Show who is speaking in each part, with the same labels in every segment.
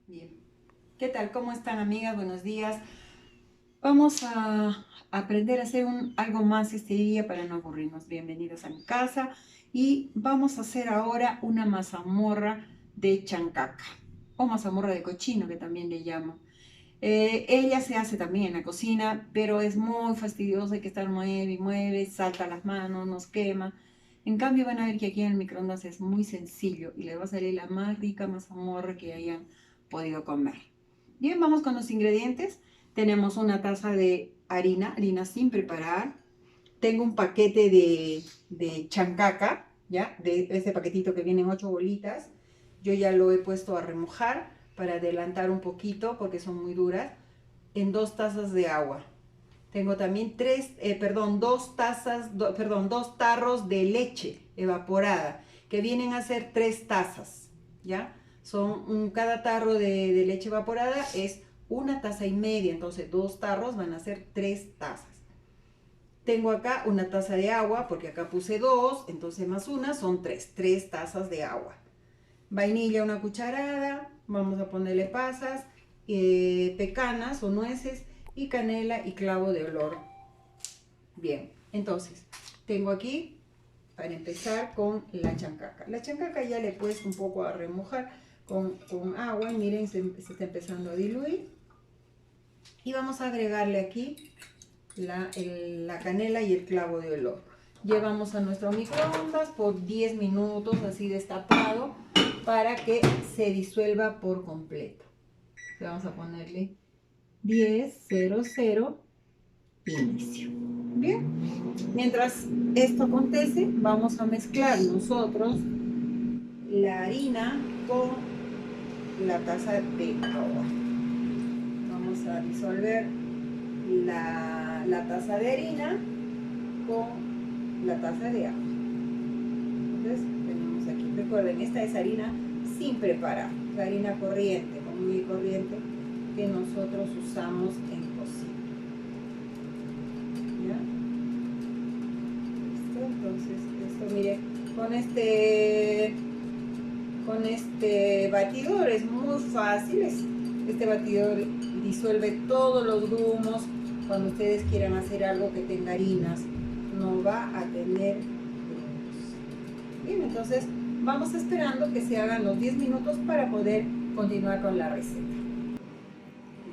Speaker 1: Bien. ¿Qué tal? ¿Cómo están, amigas? Buenos días. Vamos a aprender a hacer algo más este día para no aburrirnos. Bienvenidos a mi casa. Y vamos a hacer ahora una mazamorra de chancaca o mazamorra de cochino, que también le llamo. Ella se hace también en la cocina, pero es muy fastidiosa, hay que estar mueve y mueve, salta las manos, nos quema. En cambio van a ver que aquí en el microondas es muy sencillo y les va a salir la más rica mazamorra que hayan podido comer. Bien, vamos con los ingredientes. Tenemos una taza de harina sin preparar. Tengo un paquete de chancaca, ¿ya? De ese paquetito que vienen 8 bolitas. Yo ya lo he puesto a remojar para adelantar un poquito porque son muy duras, en 2 tazas de agua. Tengo también dos tarros de leche evaporada, que vienen a ser 3 tazas, ¿ya? Cada tarro de leche evaporada es 1,5 tazas, entonces 2 tarros van a ser 3 tazas. Tengo acá 1 taza de agua, porque acá puse 2, entonces más una son 3 tazas de agua. Vainilla 1 cucharada, vamos a ponerle pasas, pecanas o nueces y canela y clavo de olor. Bien, entonces tengo aquí para empezar con la chancaca. La chancaca ya le he puesto un poco a remojar con agua y miren, se está empezando a diluir. Y vamos a agregarle aquí la canela y el clavo de olor. Llevamos a nuestro microondas por 10 minutos así destapado para que se disuelva por completo. Vamos a ponerle 10:00 inicio. Bien, mientras esto acontece, vamos a mezclar nosotros la harina con la taza de agua. Vamos a disolver la taza de harina con la taza de agua. Entonces tenemos aquí, recuerden, esta es harina sin preparar, la harina corriente, común y corriente, que nosotros usamos en cocina. ¿Ya? ¿Listo? Entonces esto, mire, con este batidor es muy fácil. Este batidor disuelve todos los grumos. Cuando ustedes quieran hacer algo que tenga harinas, no va a tener grumos. Bien, entonces vamos esperando que se hagan los 10 minutos para poder continuar con la receta.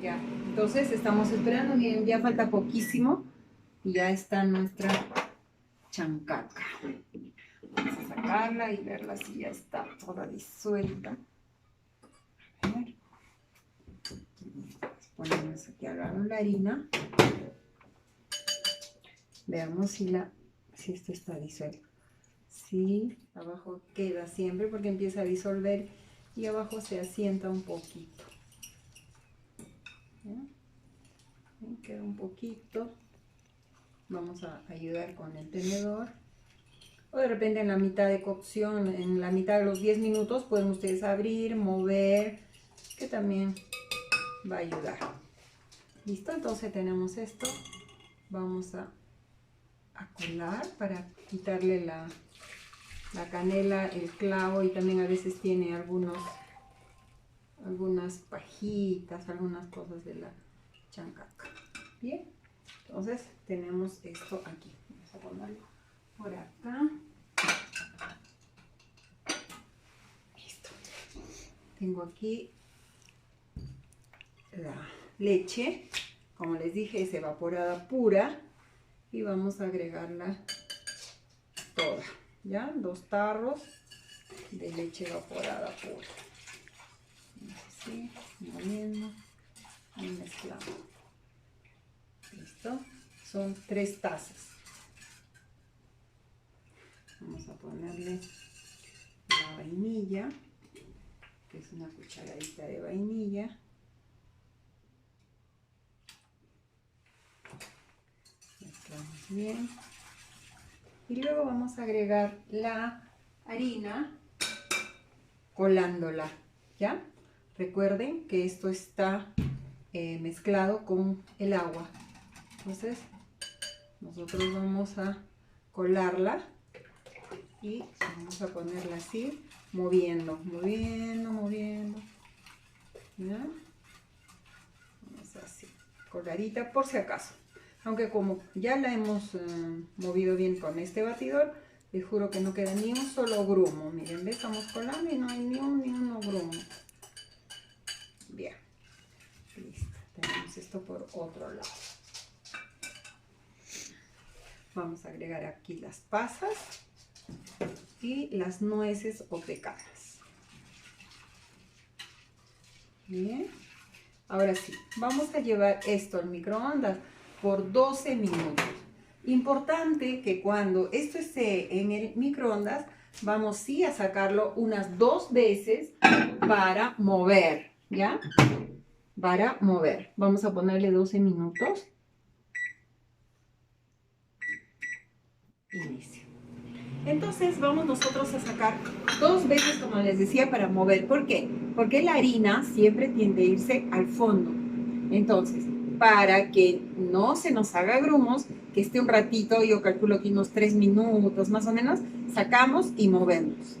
Speaker 1: Ya, entonces estamos esperando, miren, ya falta poquísimo y ya está nuestra chancaca. Vamos a sacarla y verla si ya está toda disuelta. A ver. Ponemos aquí al lado la harina. Veamos si esto está disuelto. Sí, abajo queda siempre porque empieza a disolver y abajo se asienta un poquito. ¿Ya? Queda un poquito. Vamos a ayudar con el tenedor. O de repente en la mitad de cocción, en la mitad de los 10 minutos, pueden ustedes abrir, mover, que también va a ayudar. ¿Listo? Entonces tenemos esto. Vamos a colar para quitarle la canela, el clavo, y también a veces tiene algunas pajitas, algunas cosas de la chancaca. Bien, entonces tenemos esto aquí. Vamos a ponerlo por acá. Listo. Tengo aquí la leche, como les dije, es evaporada pura, y vamos a agregarla toda, ¿ya? 2 tarros de leche evaporada pura. Así, moviendo y mezclando. Listo, son 3 tazas. Vamos a ponerle la vainilla, que es 1 cucharadita de vainilla. Mezclamos bien. Y luego vamos a agregar la harina colándola, ¿ya? Recuerden que esto está mezclado con el agua. Entonces, nosotros vamos a colarla y vamos a ponerla así, moviendo. ¿Ya? colgadita por si acaso. Aunque como ya la hemos movido bien con este batidor, les juro que no queda ni un solo grumo. Miren, ¿ves? Estamos colando y no hay ni uno grumo. Bien, listo. Tenemos esto por otro lado. Vamos a agregar aquí las pasas y las nueces o pecanas. Bien. Ahora sí, vamos a llevar esto al microondas por 12 minutos. Importante que cuando esto esté en el microondas, vamos sí a sacarlo unas 2 veces para mover, ¿ya? Para mover. Vamos a ponerle 12 minutos. Inicio. Entonces vamos nosotros a sacar 2 veces, como les decía, para mover. ¿Por qué? Porque la harina siempre tiende a irse al fondo. Entonces, para que no se nos haga grumos, que esté un ratito, yo calculo que unos 3 minutos más o menos, sacamos y movemos.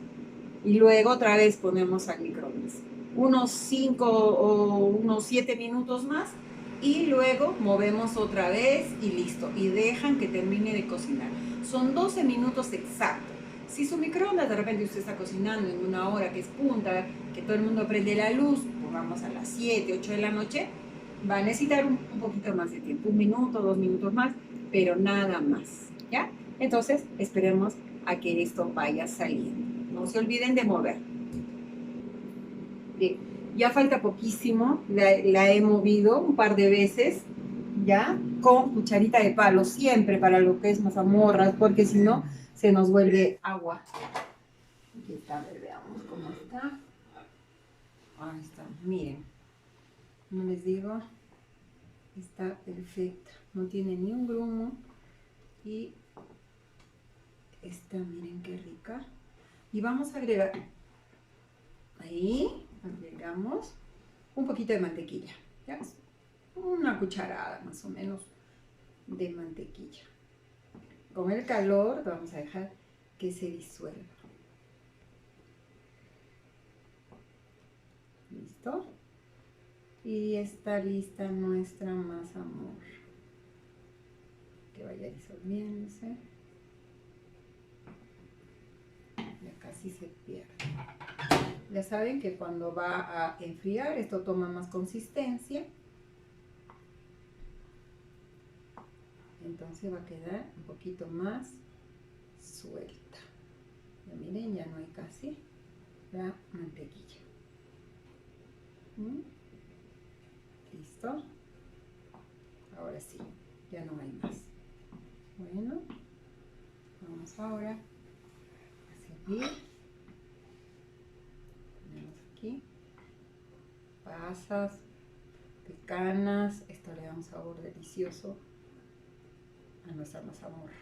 Speaker 1: Y luego otra vez ponemos al microondas. Unos 5 o unos 7 minutos más y luego movemos otra vez y listo. Y dejan que termine de cocinar. Son 12 minutos exactos. Si su microondas de repente usted está cocinando en una hora que es punta, que todo el mundo prende la luz, pongamos a las 7, 8 de la noche, va a necesitar un poquito más de tiempo, 1 minuto, 2 minutos más, pero nada más, ¿ya? Entonces esperemos a que esto vaya saliendo. No se olviden de mover. Bien, ya falta poquísimo, la he movido un par de veces, ¿ya? Con cucharita de palo, siempre para lo que es mazamorras, porque si no, se nos vuelve agua. Aquí está, a ver, veamos cómo está. Ahí está, miren. No les digo, está perfecta. No tiene ni un grumo. Y esta, miren qué rica. Y vamos a agregar, ahí, agregamos un poquito de mantequilla. ¿Ya? Una cucharada más o menos de mantequilla. Con el calor vamos a dejar que se disuelva. ¿Listo? Y está lista nuestra mazamorra. Que vaya disolviéndose. Ya casi se pierde. Ya saben que cuando va a enfriar, esto toma más consistencia. Entonces va a quedar un poquito más suelta. Ya miren, ya no hay casi la mantequilla. ¿Listo? Ahora sí, ya no hay más. Bueno, vamos ahora a servir. Ponemos aquí pasas, pecanas. Esto le da un sabor delicioso a nuestra mazamorra.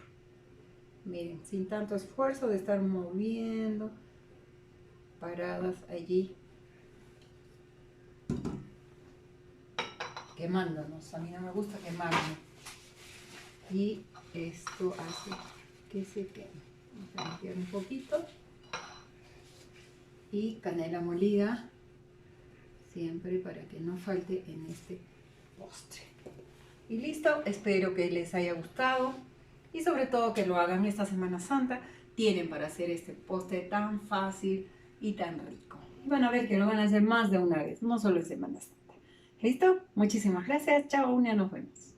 Speaker 1: Miren, sin tanto esfuerzo de estar moviendo, paradas allí, quemándonos. A mí no me gusta quemarme. Y esto hace que se queme. Vamos a limpiar un poquito. Y canela molida, siempre para que no falte en este postre. Y listo, espero que les haya gustado y sobre todo que lo hagan esta Semana Santa. Tienen para hacer este postre tan fácil y tan rico. Y van a ver que lo van a hacer más de una vez, no solo en Semana Santa. ¿Listo? Muchísimas gracias. Chao, Unia, nos vemos.